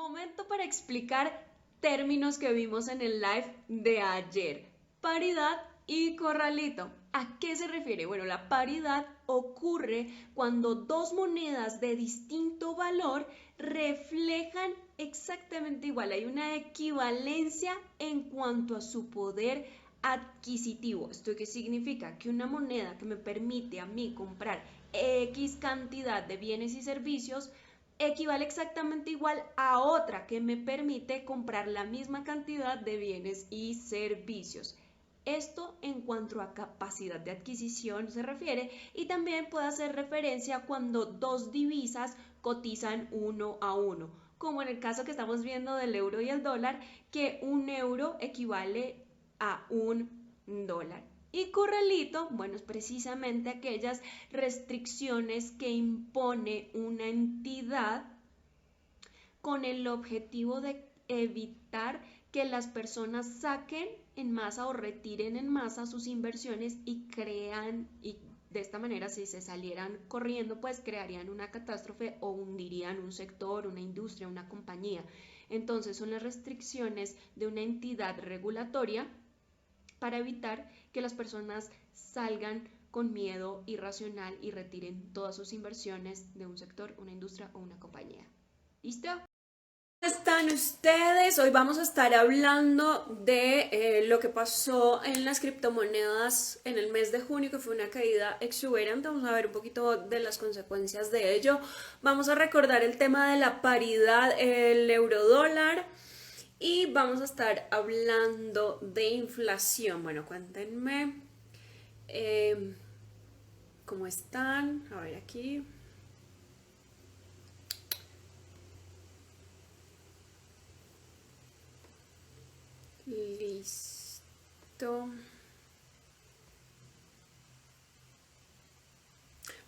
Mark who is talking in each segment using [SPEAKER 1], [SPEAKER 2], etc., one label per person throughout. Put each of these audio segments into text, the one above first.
[SPEAKER 1] Momento para explicar términos que vimos en el live de ayer. Paridad y corralito. ¿A qué se refiere? Bueno, la paridad ocurre cuando dos monedas de distinto valor reflejan exactamente igual. Hay una equivalencia en cuanto a su poder adquisitivo. ¿Esto qué significa? Que una moneda que me permite a mí comprar X cantidad de bienes y servicios equivale exactamente igual a otra que me permite comprar la misma cantidad de bienes y servicios. Esto en cuanto a capacidad de adquisición se refiere y también puede hacer referencia cuando dos divisas cotizan uno a uno, como en el caso que estamos viendo del euro y el dólar, que un euro equivale a un dólar. Y corralito, bueno, es precisamente aquellas restricciones que impone una entidad con el objetivo de evitar que las personas saquen en masa o retiren en masa sus inversiones y crean, y de esta manera si se salieran corriendo, pues crearían una catástrofe o hundirían un sector, una industria, una compañía. Entonces son las restricciones de una entidad regulatoria para evitar que las personas salgan con miedo irracional y retiren todas sus inversiones de un sector, una industria o una compañía. ¿Listo? ¿Cómo están ustedes? Hoy vamos a estar hablando de lo que pasó en las criptomonedas en el mes de junio, que fue una caída exuberante. Vamos a ver un poquito de las consecuencias de ello. Vamos a recordar el tema de la paridad, el euro dólar. Y vamos a estar hablando de inflación. Bueno, cuéntenme cómo están. A ver aquí. Listo.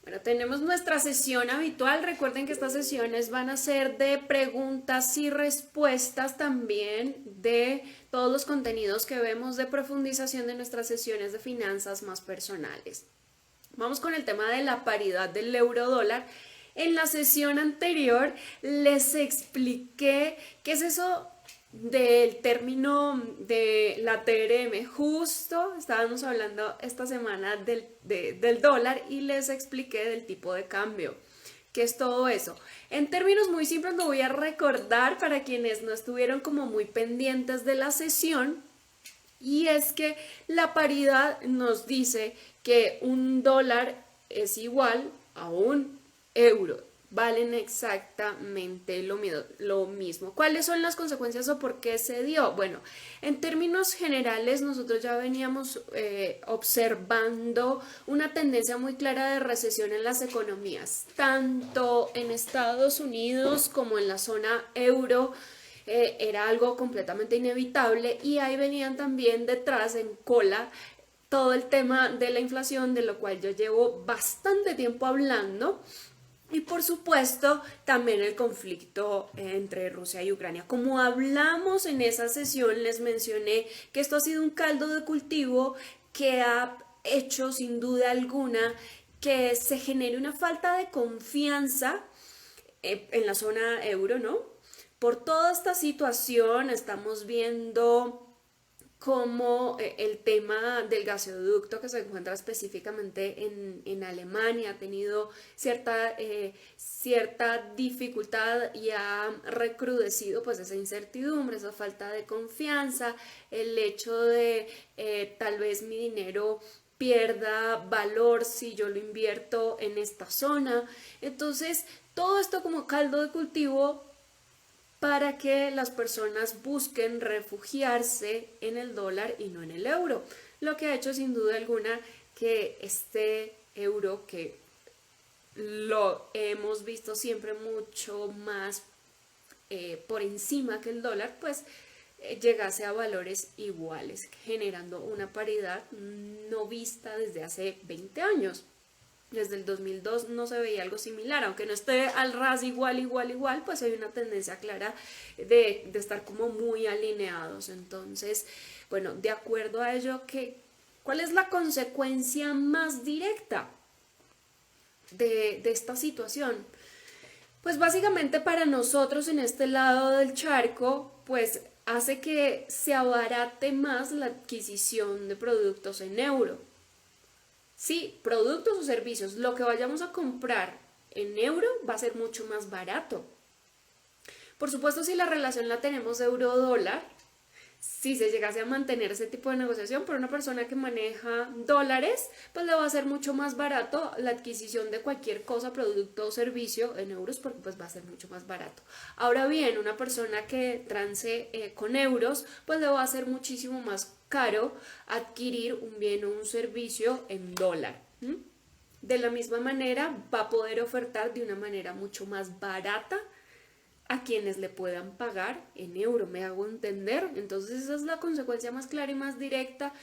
[SPEAKER 1] Bueno, tenemos nuestra sesión habitual. Recuerden que estas sesiones van a ser de preguntas y respuestas también de todos los contenidos que vemos de profundización de nuestras sesiones de finanzas más personales. Vamos con el tema de la paridad del euro dólar. En la sesión anterior les expliqué qué es eso del término de la TRM. Justo estábamos hablando esta semana del dólar y les expliqué del tipo de cambio. ¿Qué es todo eso? En términos muy simples lo voy a recordar para quienes no estuvieron como muy pendientes de la sesión. Y es que la paridad nos dice que un dólar es igual a un euro. Valen exactamente lo mismo. ¿Cuáles son las consecuencias o por qué se dio? Bueno, en términos generales nosotros ya veníamos observando una tendencia muy clara de recesión en las economías, tanto en Estados Unidos como en la zona euro. Era algo completamente inevitable y ahí venían también detrás en cola todo el tema de la inflación, de lo cual yo llevo bastante tiempo hablando. Y por supuesto también el conflicto entre Rusia y Ucrania. Como hablamos en esa sesión, les mencioné que esto ha sido un caldo de cultivo que ha hecho sin duda alguna que se genere una falta de confianza en la zona euro, ¿no? Por toda esta situación estamos viendo cómo el tema del gasoducto que se encuentra específicamente en Alemania ha tenido cierta dificultad y ha recrudecido pues esa incertidumbre, esa falta de confianza, el hecho de tal vez mi dinero pierda valor si yo lo invierto en esta zona. Entonces, todo esto como caldo de cultivo para que las personas busquen refugiarse en el dólar y no en el euro, lo que ha hecho sin duda alguna que este euro, que lo hemos visto siempre mucho más por encima que el dólar, pues llegase a valores iguales, generando una paridad no vista desde hace 20 años. Desde el 2002 no se veía algo similar, aunque no esté al ras igual, pues hay una tendencia clara de estar como muy alineados. Entonces, bueno, de acuerdo a ello, ¿cuál es la consecuencia más directa de esta situación?
[SPEAKER 2] Pues básicamente para nosotros en este lado del charco, pues hace que se abarate más la adquisición de productos en euro. Sí, productos o servicios, lo que vayamos a comprar en euro va a ser mucho más barato. Por supuesto, si la relación la tenemos euro-dólar, si se llegase a mantener ese tipo de negociación, por una persona que maneja dólares, pues le va a ser mucho más barato la adquisición de cualquier cosa, producto o servicio en euros, porque pues va a ser mucho más barato. Ahora bien, una persona que trance con euros, pues le va a ser muchísimo más caro adquirir un bien o un servicio en dólar. De la misma manera, va a poder ofertar de una manera mucho más barata a quienes le puedan pagar en euro, me hago entender. Entonces esa es la consecuencia más clara y más directa,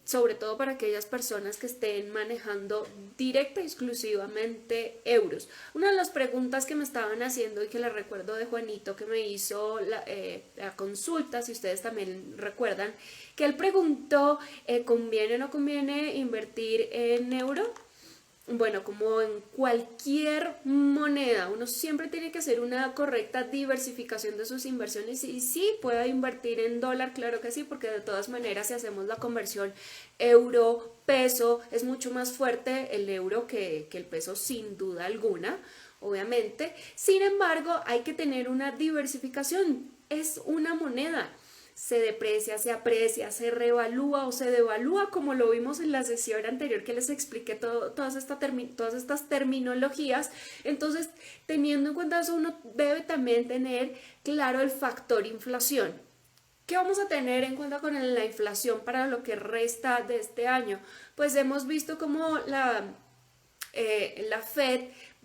[SPEAKER 2] sobre todo para aquellas personas que estén manejando directa y exclusivamente euros. Una de las preguntas que me estaban haciendo y que la recuerdo de Juanito, que me hizo la consulta, si ustedes también recuerdan, que él preguntó, ¿conviene o no conviene invertir en euro? Bueno, como en cualquier moneda, uno siempre tiene que hacer una correcta diversificación de sus inversiones y sí, puede invertir en dólar, claro que sí, porque de todas maneras si hacemos la conversión euro-peso, es mucho más fuerte el euro que el peso sin duda alguna, obviamente. Sin embargo, hay que tener una diversificación, es una moneda, se deprecia, se aprecia, se revalúa o se devalúa, como lo vimos en la sesión anterior que les expliqué todas estas terminologías. Entonces, teniendo en cuenta eso, uno debe también tener claro el factor inflación. ¿Qué vamos a tener en cuenta con la inflación para lo que resta de este año? Pues hemos visto cómo la Fed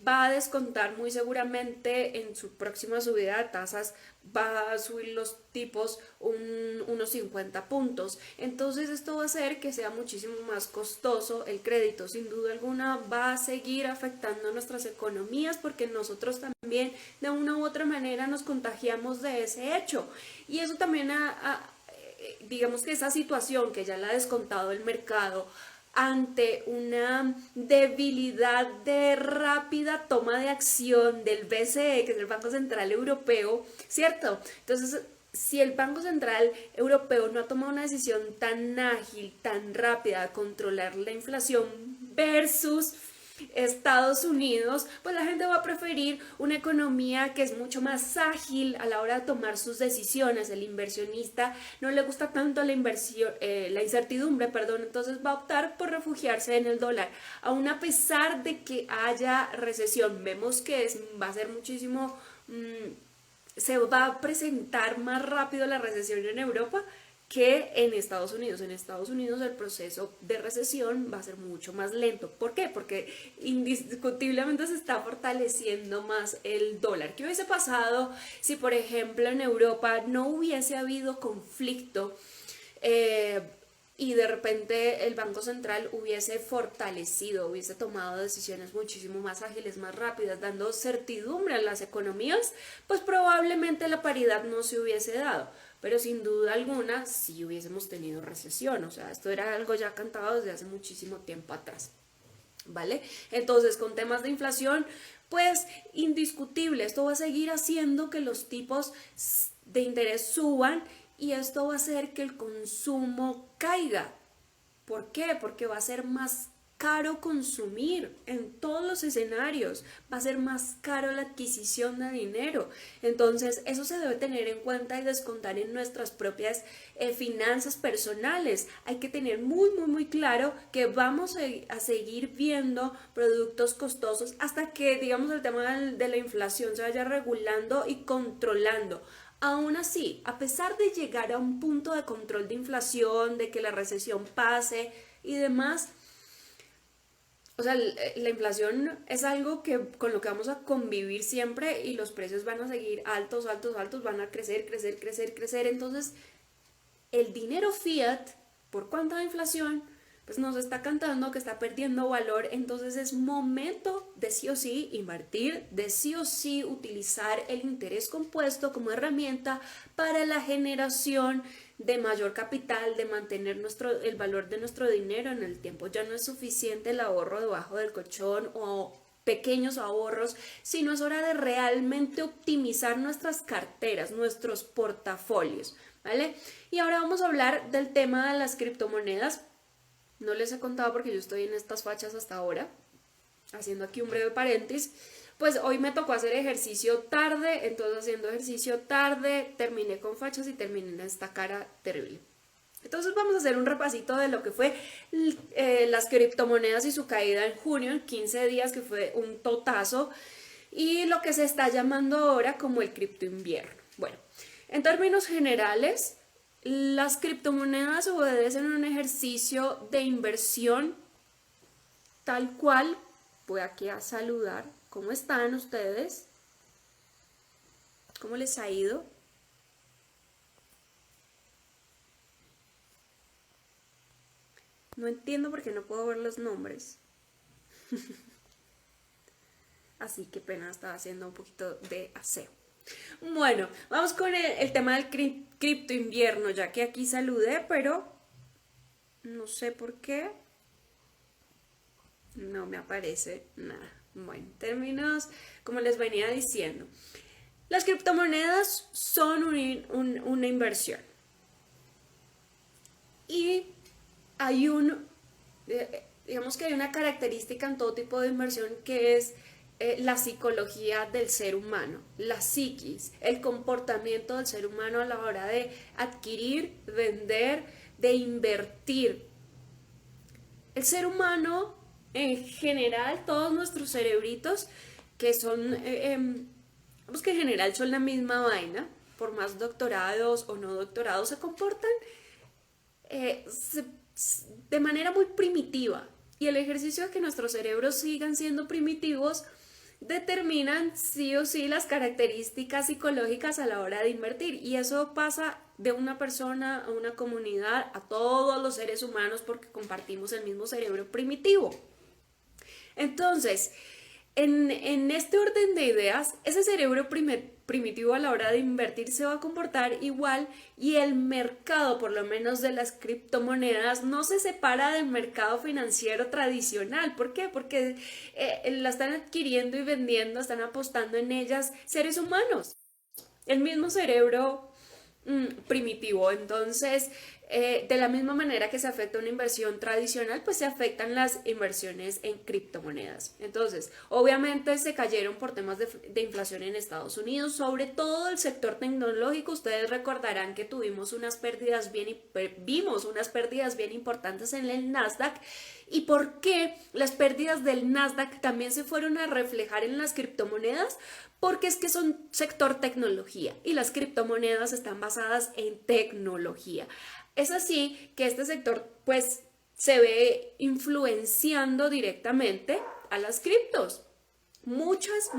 [SPEAKER 2] va a descontar muy seguramente en su próxima subida de tasas, va a subir los tipos unos 50 puntos. Entonces esto va a hacer que sea muchísimo más costoso el crédito. Sin duda alguna va a seguir afectando nuestras economías porque nosotros también de una u otra manera nos contagiamos de ese hecho. Y eso también digamos que esa situación que ya la ha descontado el mercado ante una debilidad de rápida toma de acción del BCE, que es el Banco Central Europeo, ¿cierto? Entonces, si el Banco Central Europeo no ha tomado una decisión tan ágil, tan rápida de controlar la inflación versus Estados Unidos, pues la gente va a preferir una economía que es mucho más ágil a la hora de tomar sus decisiones. El inversionista no le gusta tanto la incertidumbre, perdón, entonces va a optar por refugiarse en el dólar. Aún a pesar de que haya recesión, vemos que va a ser muchísimo, se va a presentar más rápido la recesión en Europa que en Estados Unidos. En Estados Unidos el proceso de recesión va a ser mucho más lento. ¿Por qué? Porque indiscutiblemente se está fortaleciendo más el dólar. ¿Qué hubiese pasado si, por ejemplo, en Europa no hubiese habido conflicto y de repente el Banco Central hubiese fortalecido, hubiese tomado decisiones muchísimo más ágiles, más rápidas, dando certidumbre a las economías? Pues probablemente la paridad no se hubiese dado, pero sin duda alguna sí hubiésemos tenido recesión. O sea, esto era algo ya cantado desde hace muchísimo tiempo atrás, ¿vale? Entonces, con temas de inflación, pues indiscutible, esto va a seguir haciendo que los tipos de interés suban y esto va a hacer que el consumo caiga. ¿Por qué? Porque va a ser más caro consumir en todos los escenarios, va a ser más caro la adquisición de dinero. Entonces eso se debe tener en cuenta y descontar en nuestras propias finanzas personales. Hay que tener muy claro que vamos a seguir viendo productos costosos hasta que, digamos, el tema de la inflación se vaya regulando y controlando. Aún así, a pesar de llegar a un punto de control de inflación, de que la recesión pase y demás, o sea, la inflación es algo con lo que vamos a convivir siempre y los precios van a seguir altos, van a crecer. Entonces, el dinero fiat, por cuenta de inflación, pues nos está cantando que está perdiendo valor. Entonces es momento de sí o sí invertir, de sí o sí utilizar el interés compuesto como herramienta para la generación de mayor capital, de mantener el valor de nuestro dinero en el tiempo. Ya no es suficiente el ahorro debajo del colchón o pequeños ahorros, sino es hora de realmente optimizar nuestras carteras, nuestros portafolios, ¿vale? Y ahora vamos a hablar del tema de las criptomonedas. No les he contado porque yo estoy en estas fachas hasta ahora, haciendo aquí un breve paréntesis. Pues hoy me tocó hacer ejercicio tarde, entonces haciendo ejercicio tarde terminé con fachas y terminé en esta cara terrible. Entonces vamos a hacer un repasito de lo que fue las criptomonedas y su caída en junio, en 15 días, que fue un totazo, y lo que se está llamando ahora como el cripto invierno. Bueno, en términos generales, las criptomonedas obedecen a un ejercicio de inversión tal cual. Voy aquí a saludar. ¿Cómo están ustedes? ¿Cómo les ha ido? No entiendo por qué no puedo ver los nombres. Así que pena, estaba haciendo un poquito de aseo. Bueno, vamos con el tema del cripto invierno, ya que aquí saludé, pero no sé por qué no me aparece nada. Bueno, en términos, como les venía diciendo, las criptomonedas son una inversión. Y hay digamos que hay una característica en todo tipo de inversión que es la psicología del ser humano, la psiquis, el comportamiento del ser humano a la hora de adquirir, vender, de invertir. El ser humano, en general, todos nuestros cerebritos, que son, pues que en general son la misma vaina, por más doctorados o no doctorados, se comportan de manera muy primitiva. Y el ejercicio de que nuestros cerebros sigan siendo primitivos determinan sí o sí las características psicológicas a la hora de invertir. Y eso pasa de una persona a una comunidad, a todos los seres humanos, porque compartimos el mismo cerebro primitivo. Entonces, en este orden de ideas, ese cerebro primitivo a la hora de invertir se va a comportar igual, y el mercado, por lo menos de las criptomonedas, no se separa del mercado financiero tradicional. ¿Por qué? Porque la están adquiriendo y vendiendo, están apostando en ellas seres humanos. El mismo cerebro primitivo. Entonces, de la misma manera que se afecta una inversión tradicional, pues se afectan las inversiones en criptomonedas. Entonces, obviamente se cayeron por temas de inflación en Estados Unidos, sobre todo el sector tecnológico. Ustedes recordarán que vimos unas pérdidas bien importantes en el Nasdaq. ¿Y por qué las pérdidas del Nasdaq también se fueron a reflejar en las criptomonedas? Porque es que son sector tecnología y las criptomonedas están basadas en tecnología. Es así que este sector pues se ve influenciando directamente a las criptos. Muchas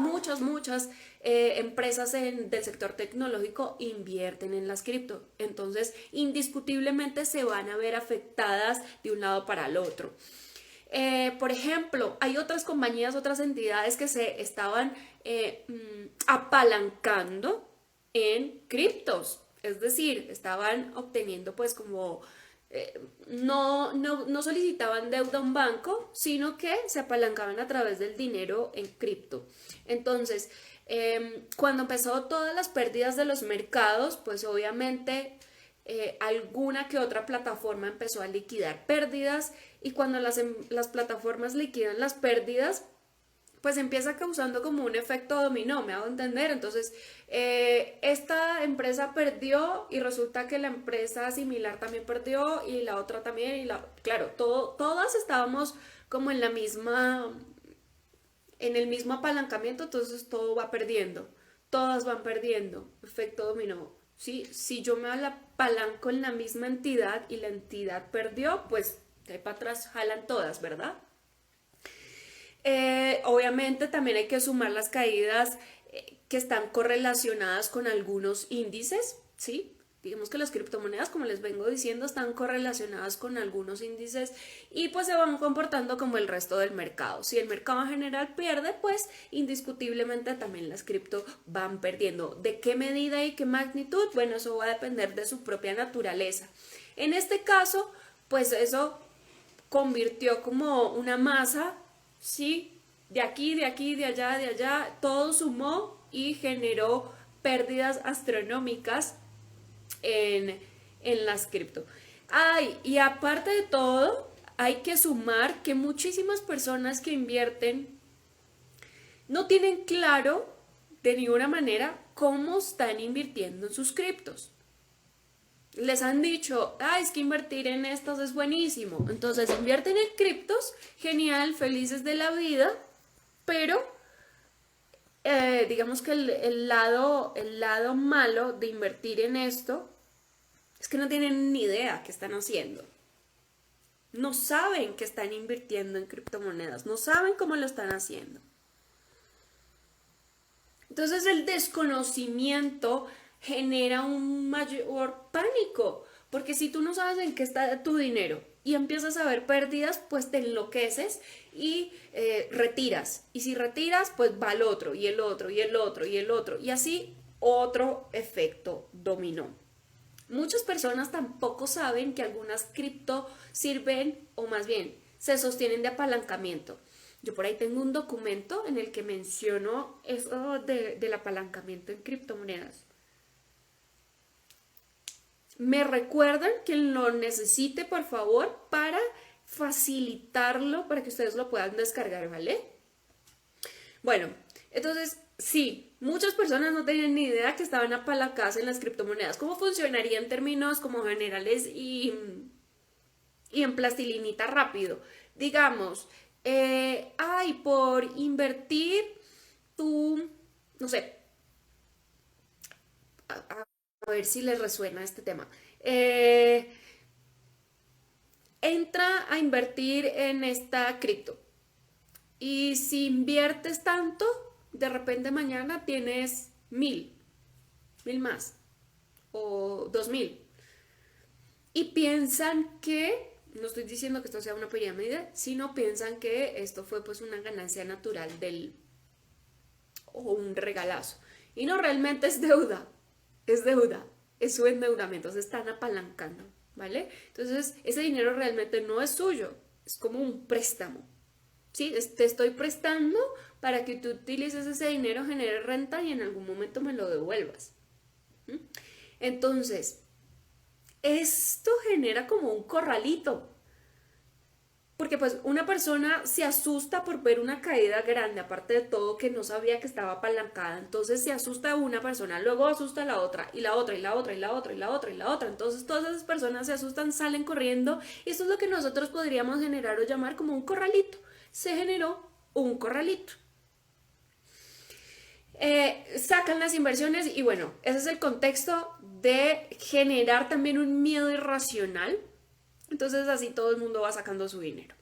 [SPEAKER 2] empresas del sector tecnológico invierten en las cripto. Entonces, indiscutiblemente se van a ver afectadas de un lado para el otro. Por ejemplo, hay otras compañías, otras entidades que se estaban apalancando en criptos. Es decir, estaban obteniendo pues como no solicitaban deuda a un banco, sino que se apalancaban a través del dinero en cripto. Entonces, cuando empezó todas las pérdidas de los mercados, pues obviamente alguna que otra plataforma empezó a liquidar pérdidas, y cuando las plataformas liquidan las pérdidas, pues empieza causando como un efecto dominó, ¿me hago entender? Entonces, esta empresa perdió y resulta que la empresa similar también perdió y la otra también, claro, todas estábamos como en el mismo apalancamiento, entonces todo va perdiendo, todas van perdiendo, efecto dominó. ¿Sí? Si yo me apalanco en la misma entidad y la entidad perdió, pues de ahí para atrás jalan todas, ¿verdad? Obviamente también hay que sumar las caídas que están correlacionadas con algunos índices, ¿sí? Digamos que las criptomonedas, como les vengo diciendo, están correlacionadas con algunos índices y pues se van comportando como el resto del mercado. Si el mercado en general pierde, pues indiscutiblemente también las cripto van perdiendo. ¿De qué medida y qué magnitud? Bueno, eso va a depender de su propia naturaleza. En este caso, pues eso convirtió como una masa, ¿sí?, de aquí, de aquí, de allá, todo sumó y generó pérdidas astronómicas en las cripto. Ay, y aparte de todo, hay que sumar que muchísimas personas que invierten no tienen claro de ninguna manera cómo están invirtiendo en sus criptos. Les han dicho, es que invertir en estas es buenísimo. Entonces invierten en criptos, genial, felices de la vida, pero digamos que el lado malo de invertir en esto es que no tienen ni idea qué están haciendo. No saben que están invirtiendo en criptomonedas, no saben cómo lo están haciendo. Entonces el desconocimiento genera un mayor pánico, porque si tú no sabes en qué está tu dinero y empiezas a ver pérdidas, pues te enloqueces y retiras. Y si retiras, pues va el otro, y el otro, y el otro, y el otro, y así otro efecto dominó. Muchas personas tampoco saben que algunas cripto sirven, o más bien, se sostienen de apalancamiento. Yo por ahí tengo un documento en el que menciono eso del apalancamiento en criptomonedas. Me recuerdan que lo necesite, por favor, para facilitarlo, para que ustedes lo puedan descargar, ¿vale? Bueno, entonces, sí, muchas personas no tenían ni idea que estaban apalancadas en las criptomonedas. ¿Cómo funcionaría en términos como generales y en plastilinita rápido? Digamos, por invertir tú, no sé, a ver si les resuena este tema. Entra a invertir en esta cripto. Y si inviertes tanto, de repente mañana tienes 1000 más, o 2000. Y piensan que, no estoy diciendo que esto sea una pirámide, sino piensan que esto fue pues una ganancia natural o un regalazo. Y no, realmente es deuda, es su endeudamiento, se están apalancando, ¿vale? Entonces, ese dinero realmente no es suyo, es como un préstamo. ¿Sí? Te estoy prestando para que tú utilices ese dinero, genere renta y en algún momento me lo devuelvas. ¿Mm? Entonces, esto genera como un corralito. Porque pues una persona se asusta por ver una caída grande, aparte de todo que no sabía que estaba apalancada. Entonces se asusta una persona, luego asusta a la otra, y la otra, y la otra, y la otra, y la otra, y la otra. Entonces todas esas personas se asustan, salen corriendo. Y esto es lo que nosotros podríamos generar o llamar como un corralito. Se generó un corralito. Sacan las inversiones y bueno, ese es el contexto de generar también un miedo irracional. Entonces así todo el mundo va sacando su dinero.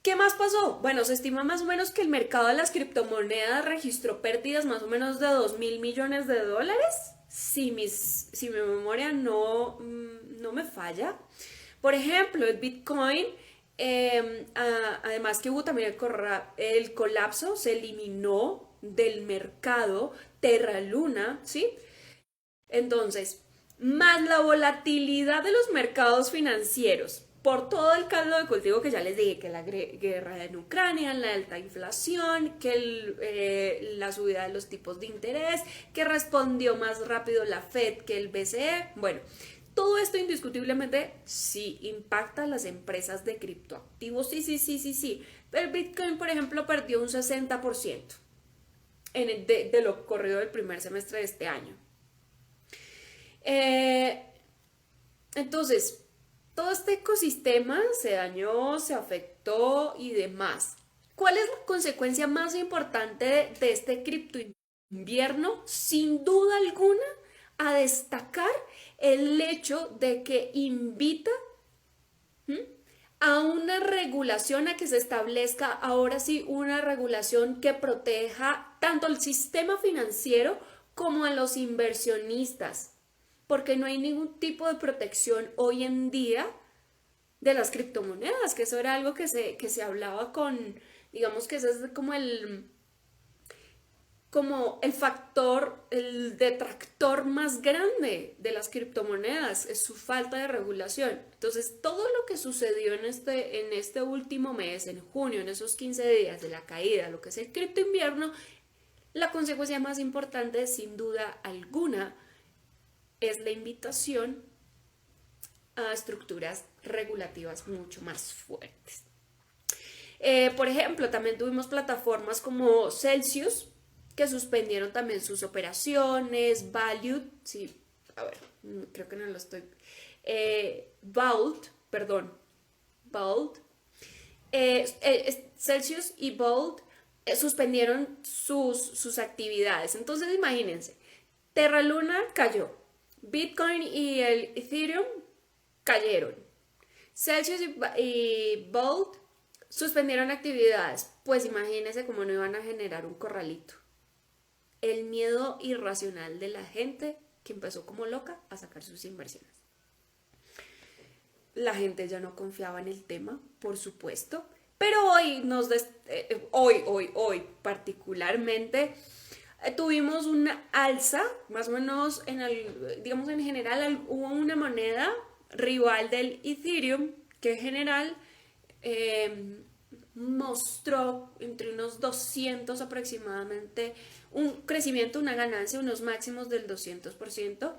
[SPEAKER 2] ¿Qué más pasó? Bueno, se estima más o menos que el mercado de las criptomonedas registró pérdidas más o menos de 2.000 millones de dólares, si mi memoria no me falla. Por ejemplo, el Bitcoin, además que hubo también el colapso, se eliminó del mercado Terra Luna, ¿sí? Entonces, más la volatilidad de los mercados financieros, por todo el caldo de cultivo que ya les dije, que la guerra en Ucrania, la alta inflación, que la subida de los tipos de interés, que respondió más rápido la Fed que el BCE, bueno, todo esto indiscutiblemente sí impacta a las empresas de criptoactivos, sí. El Bitcoin, por ejemplo, perdió un 60% de lo corrido del primer semestre de este año. Entonces, todo este ecosistema se dañó, se afectó y demás. ¿Cuál es la consecuencia más importante de este cripto invierno? Sin duda alguna, a destacar el hecho de que invita a una regulación, a que se establezca ahora sí una regulación que proteja tanto al sistema financiero como a los inversionistas, porque no hay ningún tipo de protección hoy en día de las criptomonedas, que eso era algo que se hablaba digamos que ese es como como el factor, el detractor más grande de las criptomonedas, es su falta de regulación. Entonces, todo lo que sucedió en este último mes, en junio, en esos 15 días de la caída, lo que es el cripto invierno, la consecuencia más importante, sin duda alguna, es la invitación a estructuras regulativas mucho más fuertes. Por ejemplo, también tuvimos plataformas como Celsius, que suspendieron también sus operaciones, Value, sí, a ver, creo que no lo estoy, Vault, perdón, Vault, Celsius y Vault suspendieron sus actividades. Entonces imagínense, Terra Luna cayó, Bitcoin y el Ethereum cayeron, Celsius y Vault suspendieron actividades. Pues imagínense cómo no iban a generar un corralito. El miedo irracional de la gente que empezó como loca a sacar sus inversiones. La gente ya no confiaba en el tema, por supuesto, pero hoy particularmente tuvimos una alza, más o menos digamos en general hubo una moneda rival del Ethereum que en general mostró entre unos 200 aproximadamente un crecimiento, una ganancia, unos máximos del 200%.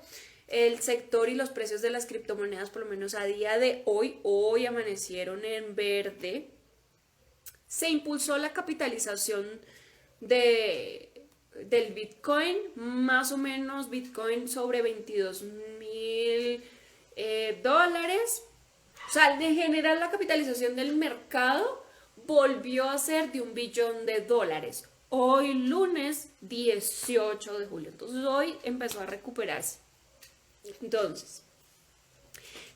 [SPEAKER 2] El sector y los precios de las criptomonedas, por lo menos a día de hoy amanecieron en verde. Se impulsó la capitalización del Bitcoin, más o menos Bitcoin sobre $22,000. O sea, en general la capitalización del mercado volvió a ser de $1 billón. Hoy lunes 18 de julio. Entonces hoy empezó a recuperarse. Entonces,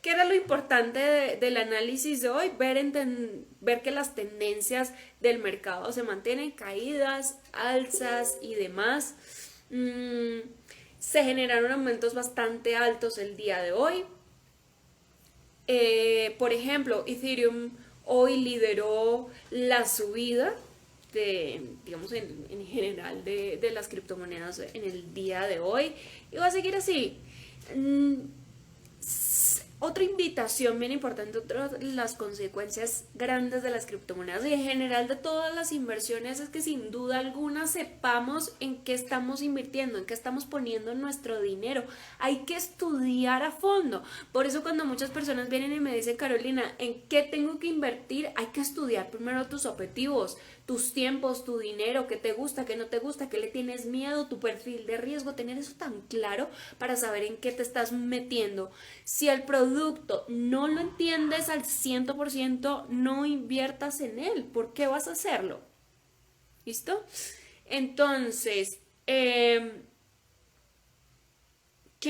[SPEAKER 2] ¿qué era lo importante del análisis de hoy? Ver que las tendencias del mercado se mantienen, caídas, alzas y demás. Se generaron aumentos bastante altos el día de hoy. Por ejemplo, Ethereum hoy lideró la subida digamos, en general de las criptomonedas en el día de hoy, y va a seguir así. Otra invitación bien importante, otra de las consecuencias grandes de las criptomonedas y en general de todas las inversiones es que sin duda alguna sepamos en qué estamos invirtiendo, en qué estamos poniendo nuestro dinero. Hay que estudiar a fondo. Por eso cuando muchas personas vienen y me dicen, Carolina, ¿en qué tengo que invertir? Hay que estudiar primero tus objetivos, tus tiempos, tu dinero, qué te gusta, qué no te gusta, qué le tienes miedo, tu perfil de riesgo, tener eso tan claro para saber en qué te estás metiendo. Si el producto no lo entiendes al 100%, no inviertas en él. ¿Por qué vas a hacerlo? ¿Listo? Entonces, ¿qué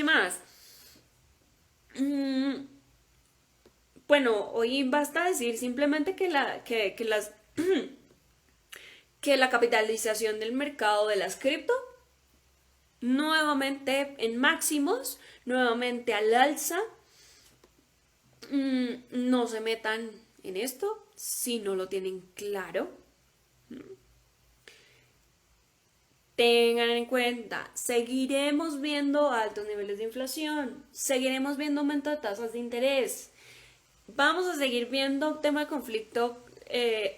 [SPEAKER 2] más? Bueno, hoy basta decir simplemente que las que la capitalización del mercado de las cripto nuevamente en máximos, nuevamente al alza. No se metan en esto si no lo tienen claro. Tengan en cuenta, seguiremos viendo altos niveles de inflación, seguiremos viendo aumento de tasas de interés, vamos a seguir viendo tema de conflicto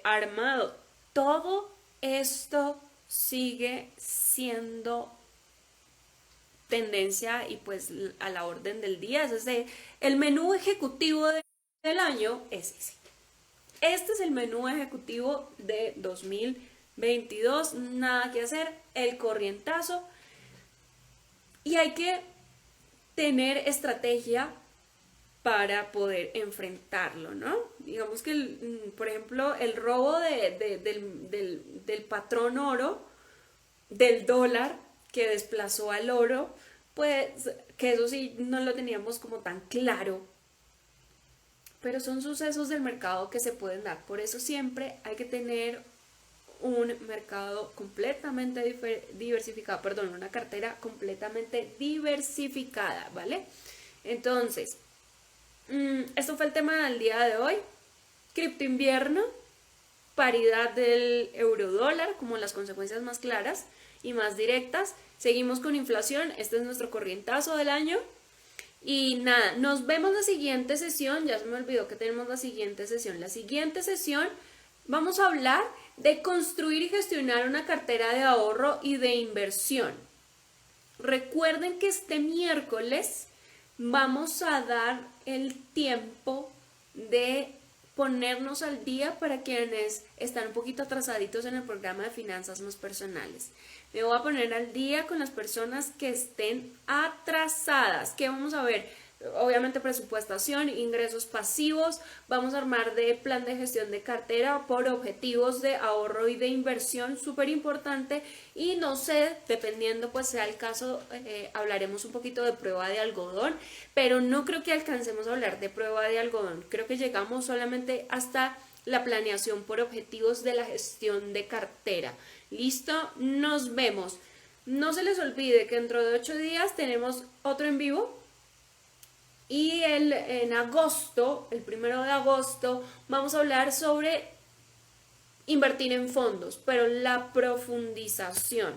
[SPEAKER 2] armado. Todo esto sigue siendo tendencia y pues a la orden del día. El menú ejecutivo del año es ese. Este es el menú ejecutivo de 2022. Nada que hacer, el corrientazo. Y hay que tener estrategia para poder enfrentarlo, ¿no? Digamos que, por ejemplo, el robo del patrón oro, del dólar, que desplazó al oro, pues que eso sí no lo teníamos como tan claro, pero son sucesos del mercado que se pueden dar. Por eso siempre hay que tener un mercado completamente diversificado, perdón, una cartera completamente diversificada, ¿vale? Entonces, esto fue el tema del día de hoy. Cripto invierno, paridad del euro dólar como las consecuencias más claras. y más directas. Seguimos con inflación, este es nuestro corrientazo del año. Y nada, nos vemos la siguiente sesión, ya se me olvidó que tenemos la siguiente sesión. La siguiente sesión vamos a hablar de construir y gestionar una cartera de ahorro y de inversión. Recuerden que este miércoles vamos a dar el tiempo de ponernos al día para quienes están un poquito atrasaditos en el programa de finanzas más personales. Me voy a poner al día con las personas que estén atrasadas. ¿Qué vamos a ver? Obviamente presupuestación, ingresos pasivos, vamos a armar de plan de gestión de cartera por objetivos de ahorro y de inversión, súper importante. Y no sé, dependiendo pues sea el caso, hablaremos un poquito de prueba de algodón, pero no creo que alcancemos a hablar de prueba de algodón, creo que llegamos solamente hasta la planeación por objetivos de la gestión de cartera. ¿Listo? Nos vemos. No se les olvide que dentro de 8 días tenemos otro en vivo. Y en agosto, el 1 de agosto, vamos a hablar sobre invertir en fondos, pero la profundización.